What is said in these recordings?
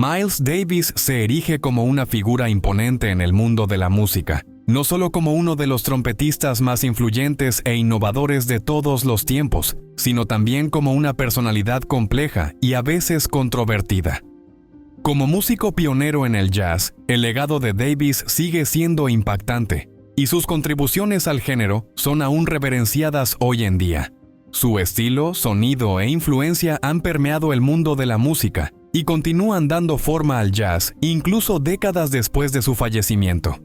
Miles Davis se erige como una figura imponente en el mundo de la música, no solo como uno de los trompetistas más influyentes e innovadores de todos los tiempos, sino también como una personalidad compleja y a veces controvertida. Como músico pionero en el jazz, el legado de Davis sigue siendo impactante, y sus contribuciones al género son aún reverenciadas hoy en día. Su estilo, sonido e influencia han permeado el mundo de la música y continúan dando forma al jazz incluso décadas después de su fallecimiento.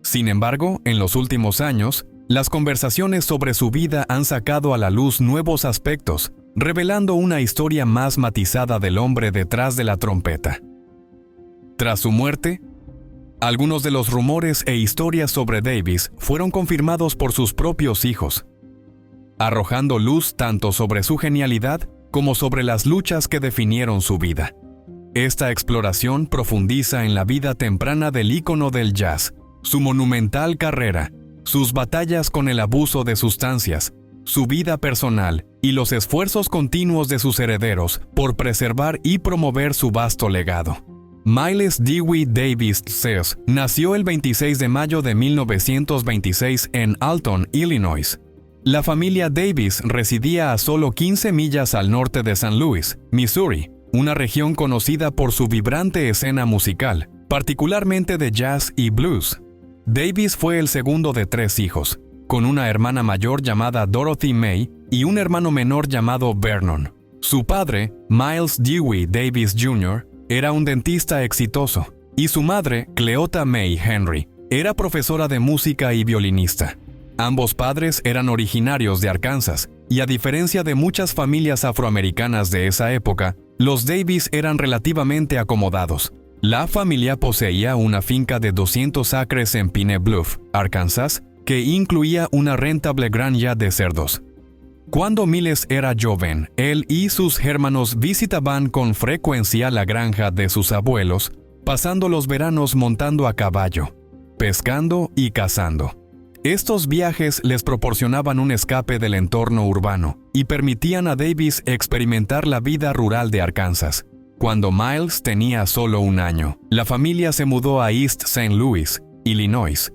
Sin embargo, en los últimos años, las conversaciones sobre su vida han sacado a la luz nuevos aspectos, revelando una historia más matizada del hombre detrás de la trompeta. Tras su muerte, algunos de los rumores e historias sobre Davis fueron confirmados por sus propios hijos, arrojando luz tanto sobre su genialidad como sobre las luchas que definieron su vida. Esta exploración profundiza en la vida temprana del ícono del jazz, su monumental carrera, sus batallas con el abuso de sustancias, su vida personal y los esfuerzos continuos de sus herederos por preservar y promover su vasto legado. Miles Dewey Davis Sess nació el 26 de mayo de 1926 en Alton, Illinois. La familia Davis residía a solo 15 millas al norte de St. Louis, Missouri, una región conocida por su vibrante escena musical, particularmente de jazz y blues. Davis fue el segundo de 3 hijos, con una hermana mayor llamada Dorothy May y un hermano menor llamado Vernon. Su padre, Miles Dewey Davis Jr., era un dentista exitoso, y su madre, Cleota May Henry, era profesora de música y violinista. Ambos padres eran originarios de Arkansas, y a diferencia de muchas familias afroamericanas de esa época, los Davis eran relativamente acomodados. La familia poseía una finca de 200 acres en Pine Bluff, Arkansas, que incluía una rentable granja de cerdos. Cuando Miles era joven, él y sus hermanos visitaban con frecuencia la granja de sus abuelos, pasando los veranos montando a caballo, pescando y cazando. Estos viajes les proporcionaban un escape del entorno urbano y permitían a Davis experimentar la vida rural de Arkansas. Cuando Miles tenía solo 1 año, la familia se mudó a East St. Louis, Illinois.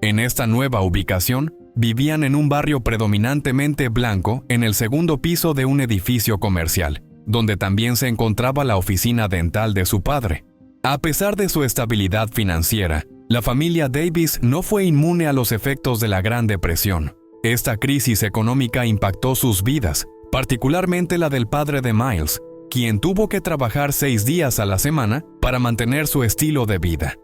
En esta nueva ubicación, vivían en un barrio predominantemente blanco en el segundo piso de un edificio comercial, donde también se encontraba la oficina dental de su padre. A pesar de su estabilidad financiera, la familia Davis no fue inmune a los efectos de la Gran Depresión. Esta crisis económica impactó sus vidas, particularmente la del padre de Miles, quien tuvo que trabajar 6 días a la semana para mantener su estilo de vida.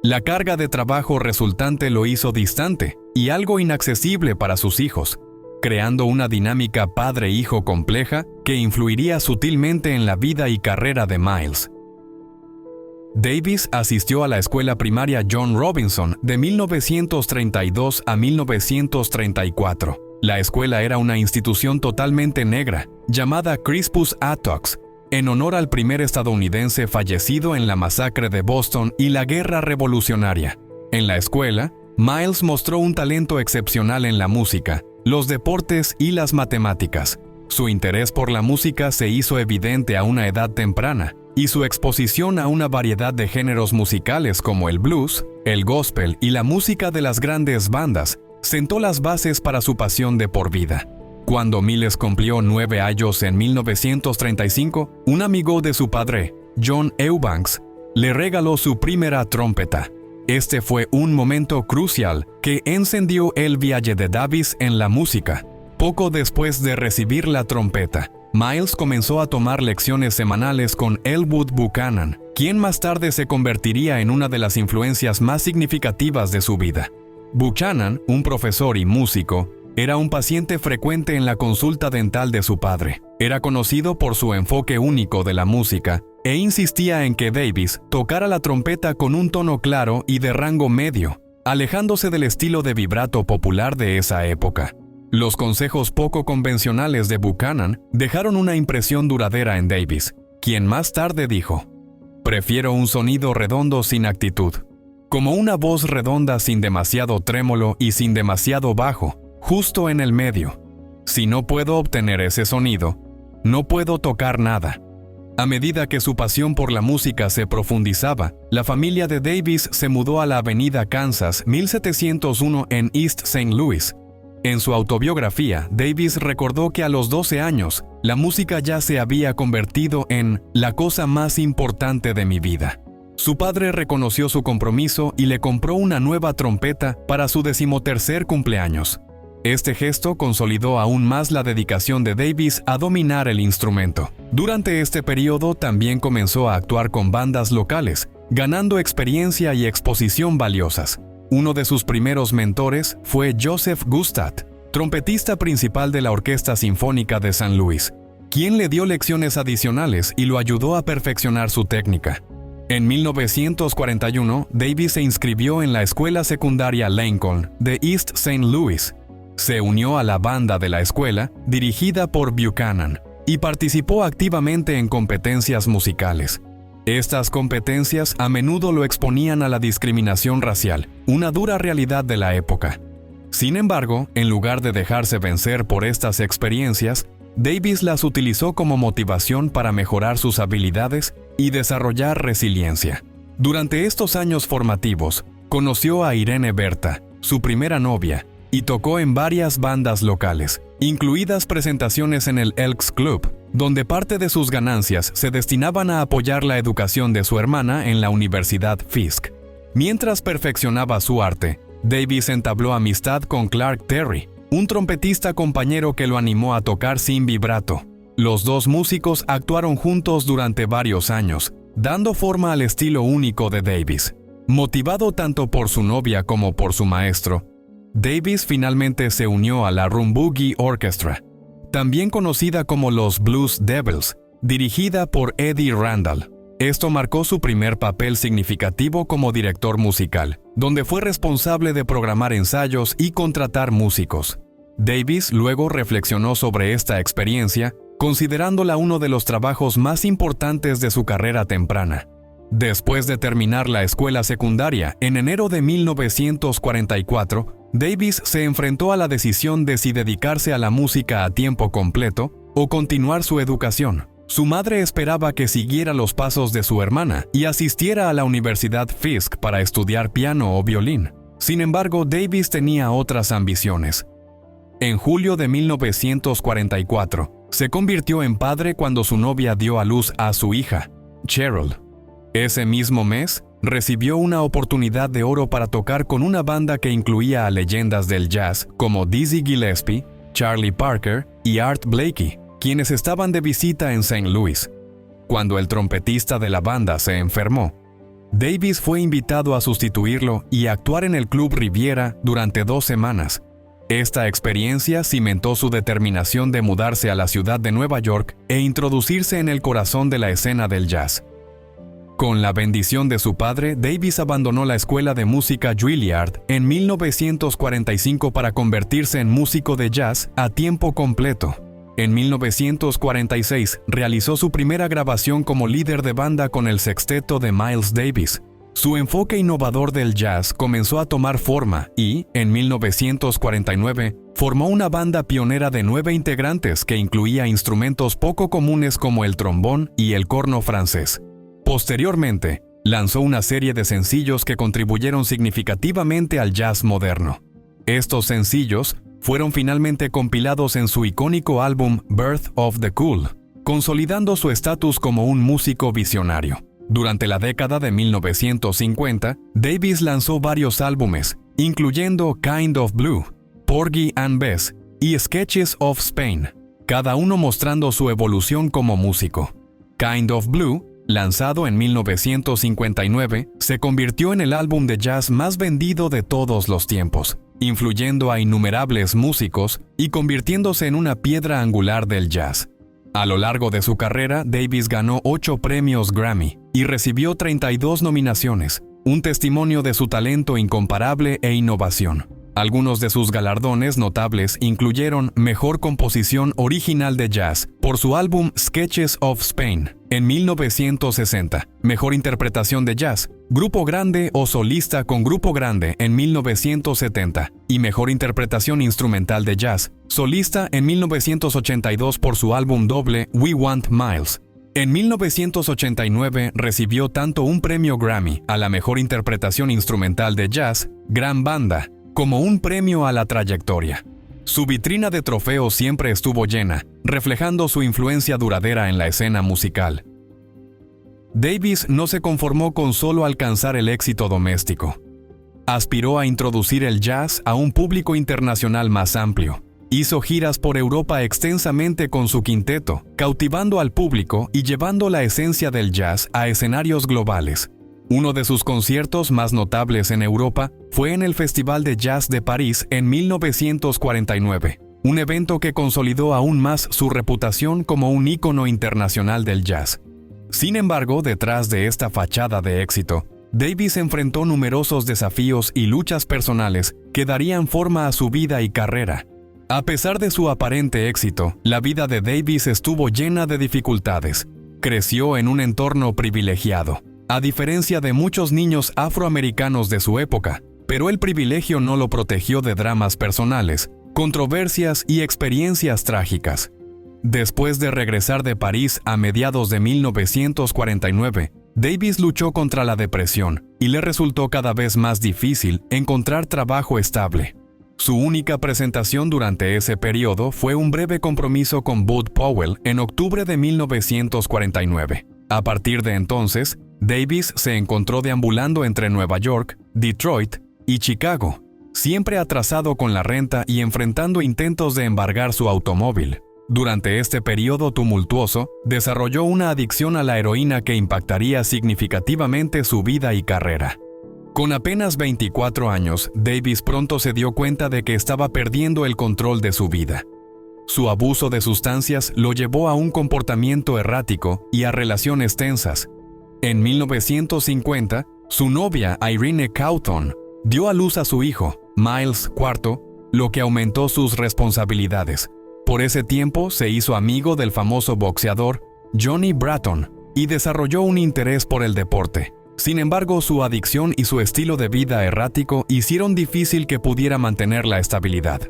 La carga de trabajo resultante lo hizo distante y algo inaccesible para sus hijos, creando una dinámica padre-hijo compleja que influiría sutilmente en la vida y carrera de Miles. Davis asistió a la escuela primaria John Robinson de 1932 a 1934. La escuela era una institución totalmente negra, llamada Crispus Attucks, en honor al primer estadounidense fallecido en la masacre de Boston y la Guerra Revolucionaria. En la escuela, Miles mostró un talento excepcional en la música, los deportes y las matemáticas. Su interés por la música se hizo evidente a una edad temprana, y su exposición a una variedad de géneros musicales como el blues, el gospel y la música de las grandes bandas sentó las bases para su pasión de por vida. Cuando Miles cumplió 9 años en 1935, un amigo de su padre, John Eubanks, le regaló su primera trompeta. Este fue un momento crucial que encendió el viaje de Davis en la música. Poco después de recibir la trompeta, Miles comenzó a tomar lecciones semanales con Elwood Buchanan, quien más tarde se convertiría en una de las influencias más significativas de su vida. Buchanan, un profesor y músico, era un paciente frecuente en la consulta dental de su padre. Era conocido por su enfoque único de la música e insistía en que Davis tocara la trompeta con un tono claro y de rango medio, alejándose del estilo de vibrato popular de esa época. Los consejos poco convencionales de Buchanan dejaron una impresión duradera en Davis, quien más tarde dijo: «Prefiero un sonido redondo sin actitud, como una voz redonda sin demasiado trémolo y sin demasiado bajo, justo en el medio. Si no puedo obtener ese sonido, no puedo tocar nada». A medida que su pasión por la música se profundizaba, la familia de Davis se mudó a la avenida Kansas 1701 en East St. Louis. En su autobiografía, Davis recordó que a los 12 años, la música ya se había convertido en la cosa más importante de mi vida. Su padre reconoció su compromiso y le compró una nueva trompeta para su 13º cumpleaños. Este gesto consolidó aún más la dedicación de Davis a dominar el instrumento. Durante este periodo también comenzó a actuar con bandas locales, ganando experiencia y exposición valiosas. Uno de sus primeros mentores fue Joseph Gustat, trompetista principal de la Orquesta Sinfónica de San Luis, quien le dio lecciones adicionales y lo ayudó a perfeccionar su técnica. En 1941, Davis se inscribió en la escuela secundaria Lincoln de East St. Louis. Se unió a la banda de la escuela, dirigida por Buchanan, y participó activamente en competencias musicales. Estas competencias a menudo lo exponían a la discriminación racial, una dura realidad de la época. Sin embargo, en lugar de dejarse vencer por estas experiencias, Davis las utilizó como motivación para mejorar sus habilidades y desarrollar resiliencia. Durante estos años formativos, conoció a Irene Berta, su primera novia, y tocó en varias bandas locales, incluidas presentaciones en el Elks Club, donde parte de sus ganancias se destinaban a apoyar la educación de su hermana en la Universidad Fisk. Mientras perfeccionaba su arte, Davis entabló amistad con Clark Terry, un trompetista compañero que lo animó a tocar sin vibrato. Los dos músicos actuaron juntos durante varios años, dando forma al estilo único de Davis. Motivado tanto por su novia como por su maestro, Davis finalmente se unió a la Rumboogie Orchestra, también conocida como los Blues Devils, dirigida por Eddie Randall. Esto marcó su primer papel significativo como director musical, donde fue responsable de programar ensayos y contratar músicos. Davis luego reflexionó sobre esta experiencia, considerándola uno de los trabajos más importantes de su carrera temprana. Después de terminar la escuela secundaria, en enero de 1944, Davis se enfrentó a la decisión de si dedicarse a la música a tiempo completo o continuar su educación. Su madre esperaba que siguiera los pasos de su hermana y asistiera a la Universidad Fisk para estudiar piano o violín. Sin embargo, Davis tenía otras ambiciones. En julio de 1944, se convirtió en padre cuando su novia dio a luz a su hija, Cheryl. Ese mismo mes, recibió una oportunidad de oro para tocar con una banda que incluía a leyendas del jazz como Dizzy Gillespie, Charlie Parker y Art Blakey, quienes estaban de visita en St. Louis. Cuando el trompetista de la banda se enfermó, Davis fue invitado a sustituirlo y actuar en el Club Riviera durante 2 semanas. Esta experiencia cimentó su determinación de mudarse a la ciudad de Nueva York e introducirse en el corazón de la escena del jazz. Con la bendición de su padre, Davis abandonó la escuela de música Juilliard en 1945 para convertirse en músico de jazz a tiempo completo. En 1946 realizó su primera grabación como líder de banda con el sexteto de Miles Davis. Su enfoque innovador del jazz comenzó a tomar forma y, en 1949, formó una banda pionera de 9 integrantes que incluía instrumentos poco comunes como el trombón y el corno francés. Posteriormente, lanzó una serie de sencillos que contribuyeron significativamente al jazz moderno. Estos sencillos fueron finalmente compilados en su icónico álbum Birth of the Cool, consolidando su estatus como un músico visionario. Durante la década de 1950, Davis lanzó varios álbumes, incluyendo Kind of Blue, Porgy and Bess y Sketches of Spain, cada uno mostrando su evolución como músico. Kind of Blue, lanzado en 1959, se convirtió en el álbum de jazz más vendido de todos los tiempos, influyendo a innumerables músicos y convirtiéndose en una piedra angular del jazz. A lo largo de su carrera, Davis ganó 8 premios Grammy y recibió 32 nominaciones, un testimonio de su talento incomparable e innovación. Algunos de sus galardones notables incluyeron Mejor Composición Original de Jazz por su álbum Sketches of Spain en 1960, Mejor Interpretación de Jazz, Grupo Grande o Solista con Grupo Grande en 1970 y Mejor Interpretación Instrumental de Jazz, Solista en 1982 por su álbum doble We Want Miles. En 1989 recibió tanto un premio Grammy a la mejor interpretación instrumental de jazz, Gran Banda, como un premio a la trayectoria. Su vitrina de trofeos siempre estuvo llena, reflejando su influencia duradera en la escena musical. Davis no se conformó con solo alcanzar el éxito doméstico. Aspiró a introducir el jazz a un público internacional más amplio. Hizo giras por Europa extensamente con su quinteto, cautivando al público y llevando la esencia del jazz a escenarios globales. Uno de sus conciertos más notables en Europa fue en el Festival de Jazz de París en 1949, un evento que consolidó aún más su reputación como un ícono internacional del jazz. Sin embargo, detrás de esta fachada de éxito, Davis enfrentó numerosos desafíos y luchas personales que darían forma a su vida y carrera. A pesar de su aparente éxito, la vida de Davis estuvo llena de dificultades. Creció en un entorno privilegiado, a diferencia de muchos niños afroamericanos de su época, pero el privilegio no lo protegió de dramas personales, controversias y experiencias trágicas. Después de regresar de París a mediados de 1949, Davis luchó contra la depresión y le resultó cada vez más difícil encontrar trabajo estable. Su única presentación durante ese periodo fue un breve compromiso con Bud Powell en octubre de 1949. A partir de entonces, Davis se encontró deambulando entre Nueva York, Detroit y Chicago, siempre atrasado con la renta y enfrentando intentos de embargar su automóvil. Durante este periodo tumultuoso, desarrolló una adicción a la heroína que impactaría significativamente su vida y carrera. Con apenas 24 años, Davis pronto se dio cuenta de que estaba perdiendo el control de su vida. Su abuso de sustancias lo llevó a un comportamiento errático y a relaciones tensas. En 1950, su novia Irene Cawthon dio a luz a su hijo, Miles IV, lo que aumentó sus responsabilidades. Por ese tiempo se hizo amigo del famoso boxeador Johnny Bratton y desarrolló un interés por el deporte. Sin embargo, su adicción y su estilo de vida errático hicieron difícil que pudiera mantener la estabilidad.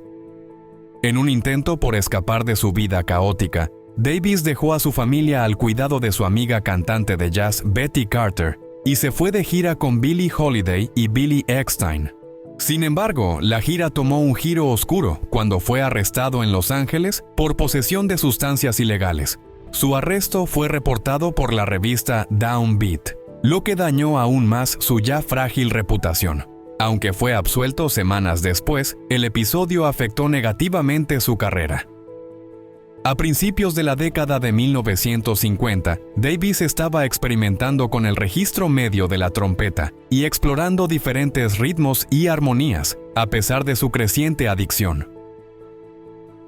En un intento por escapar de su vida caótica, Davis dejó a su familia al cuidado de su amiga cantante de jazz Betty Carter y se fue de gira con Billie Holiday y Billy Eckstine. Sin embargo, la gira tomó un giro oscuro cuando fue arrestado en Los Ángeles por posesión de sustancias ilegales. Su arresto fue reportado por la revista Downbeat, lo que dañó aún más su ya frágil reputación. Aunque fue absuelto semanas después, el episodio afectó negativamente su carrera. A principios de la década de 1950, Davis estaba experimentando con el registro medio de la trompeta y explorando diferentes ritmos y armonías, a pesar de su creciente adicción.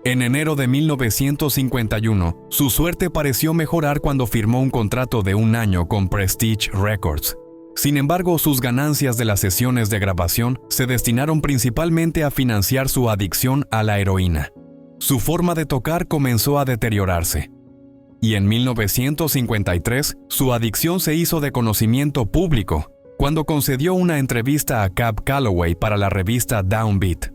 En enero de 1951, su suerte pareció mejorar cuando firmó un contrato de 1 año con Prestige Records. Sin embargo, sus ganancias de las sesiones de grabación se destinaron principalmente a financiar su adicción a la heroína. Su forma de tocar comenzó a deteriorarse. Y en 1953, su adicción se hizo de conocimiento público, cuando concedió una entrevista a Cab Calloway para la revista Downbeat.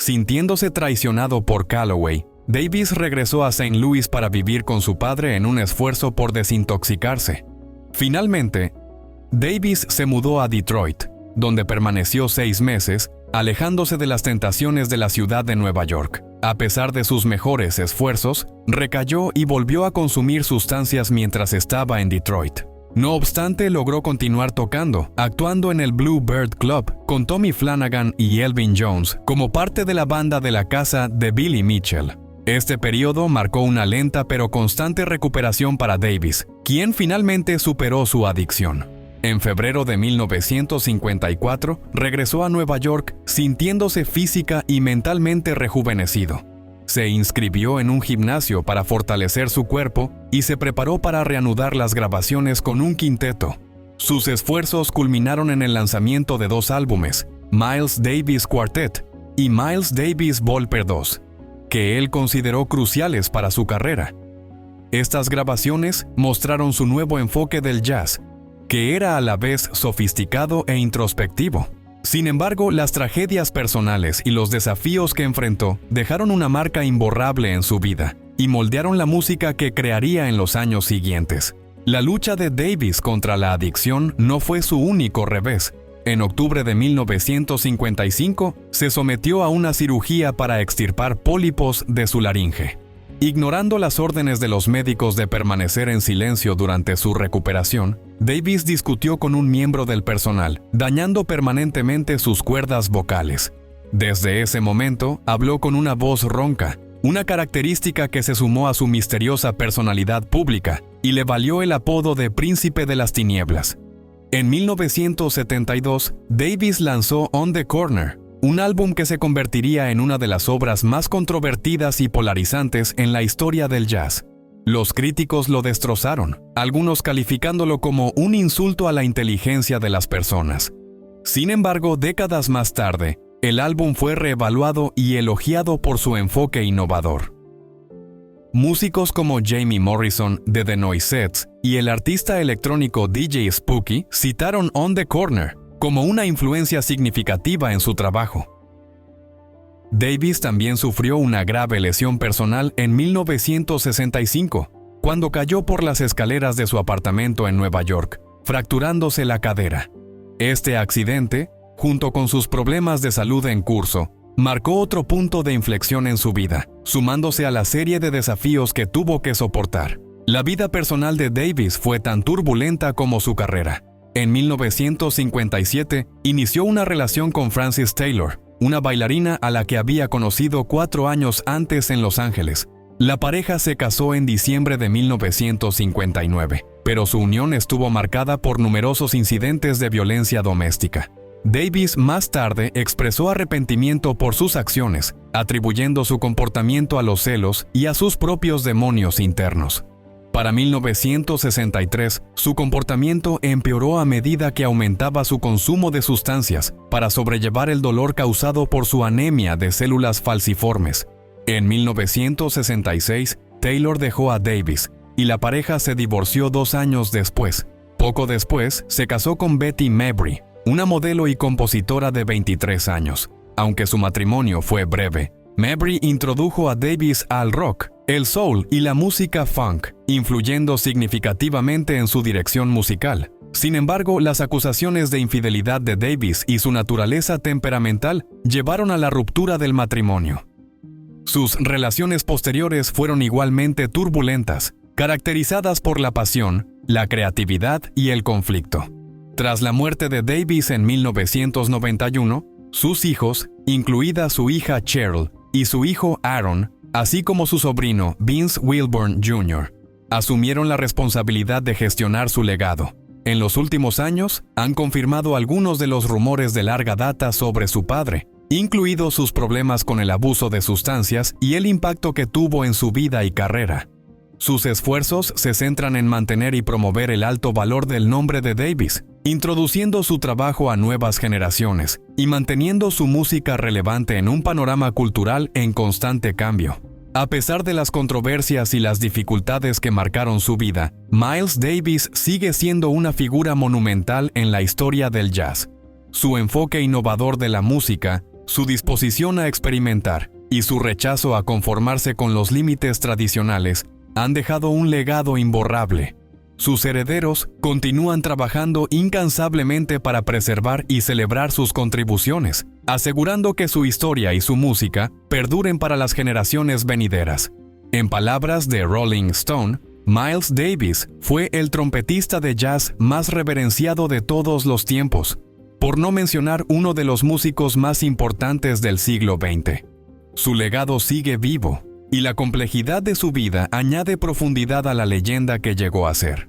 Sintiéndose traicionado por Calloway, Davis regresó a St. Louis para vivir con su padre en un esfuerzo por desintoxicarse. Finalmente, Davis se mudó a Detroit, donde permaneció 6 meses, alejándose de las tentaciones de la ciudad de Nueva York. A pesar de sus mejores esfuerzos, recayó y volvió a consumir sustancias mientras estaba en Detroit. No obstante, logró continuar tocando, actuando en el Blue Bird Club con Tommy Flanagan y Elvin Jones como parte de la banda de la casa de Billy Mitchell. Este periodo marcó una lenta pero constante recuperación para Davis, quien finalmente superó su adicción. En febrero de 1954, regresó a Nueva York sintiéndose física y mentalmente rejuvenecido. Se inscribió en un gimnasio para fortalecer su cuerpo y se preparó para reanudar las grabaciones con un quinteto. Sus esfuerzos culminaron en el lanzamiento de 2 álbumes, Miles Davis Quartet y Miles Davis Volper II, que él consideró cruciales para su carrera. Estas grabaciones mostraron su nuevo enfoque del jazz, que era a la vez sofisticado e introspectivo. Sin embargo, las tragedias personales y los desafíos que enfrentó dejaron una marca imborrable en su vida. y moldearon la música que crearía en los años siguientes. La lucha de Davis contra la adicción no fue su único revés. En octubre de 1955, se sometió a una cirugía para extirpar pólipos de su laringe. Ignorando las órdenes de los médicos de permanecer en silencio durante su recuperación, Davis discutió con un miembro del personal, dañando permanentemente sus cuerdas vocales. Desde ese momento, habló con una voz ronca, una característica que se sumó a su misteriosa personalidad pública y le valió el apodo de Príncipe de las Tinieblas. En 1972, Davis lanzó On the Corner, un álbum que se convertiría en una de las obras más controvertidas y polarizantes en la historia del jazz. Los críticos lo destrozaron, algunos calificándolo como un insulto a la inteligencia de las personas. Sin embargo, décadas más tarde, el álbum fue reevaluado y elogiado por su enfoque innovador. Músicos como Jamie Morrison de The Noisettes y el artista electrónico DJ Spooky citaron On the Corner como una influencia significativa en su trabajo. Davis también sufrió una grave lesión personal en 1965, cuando cayó por las escaleras de su apartamento en Nueva York, fracturándose la cadera. Este accidente, junto con sus problemas de salud en curso, marcó otro punto de inflexión en su vida, sumándose a la serie de desafíos que tuvo que soportar. La vida personal de Davis fue tan turbulenta como su carrera. En 1957, inició una relación con Frances Taylor, una bailarina a la que había conocido 4 años antes en Los Ángeles. La pareja se casó en diciembre de 1959, pero su unión estuvo marcada por numerosos incidentes de violencia doméstica. Davis más tarde expresó arrepentimiento por sus acciones, atribuyendo su comportamiento a los celos y a sus propios demonios internos. Para 1963, su comportamiento empeoró a medida que aumentaba su consumo de sustancias para sobrellevar el dolor causado por su anemia de células falciformes. En 1966, Taylor dejó a Davis y la pareja se divorció 2 años después. Poco después, se casó con Betty Mabry, una modelo y compositora de 23 años. Aunque su matrimonio fue breve, Mabry introdujo a Davis al rock, el soul y la música funk, influyendo significativamente en su dirección musical. Sin embargo, las acusaciones de infidelidad de Davis y su naturaleza temperamental llevaron a la ruptura del matrimonio. Sus relaciones posteriores fueron igualmente turbulentas, caracterizadas por la pasión, la creatividad y el conflicto. Tras la muerte de Davis en 1991, sus hijos, incluida su hija Cheryl y su hijo Aaron, así como su sobrino Vince Wilburn Jr., asumieron la responsabilidad de gestionar su legado. En los últimos años, han confirmado algunos de los rumores de larga data sobre su padre, incluidos sus problemas con el abuso de sustancias y el impacto que tuvo en su vida y carrera. Sus esfuerzos se centran en mantener y promover el alto valor del nombre de Davis, introduciendo su trabajo a nuevas generaciones y manteniendo su música relevante en un panorama cultural en constante cambio. A pesar de las controversias y las dificultades que marcaron su vida, Miles Davis sigue siendo una figura monumental en la historia del jazz. Su enfoque innovador de la música, su disposición a experimentar y su rechazo a conformarse con los límites tradicionales han dejado un legado imborrable. Sus herederos continúan trabajando incansablemente para preservar y celebrar sus contribuciones, asegurando que su historia y su música perduren para las generaciones venideras. En palabras de Rolling Stone, Miles Davis fue el trompetista de jazz más reverenciado de todos los tiempos, por no mencionar uno de los músicos más importantes del siglo XX. Su legado sigue vivo, y la complejidad de su vida añade profundidad a la leyenda que llegó a ser.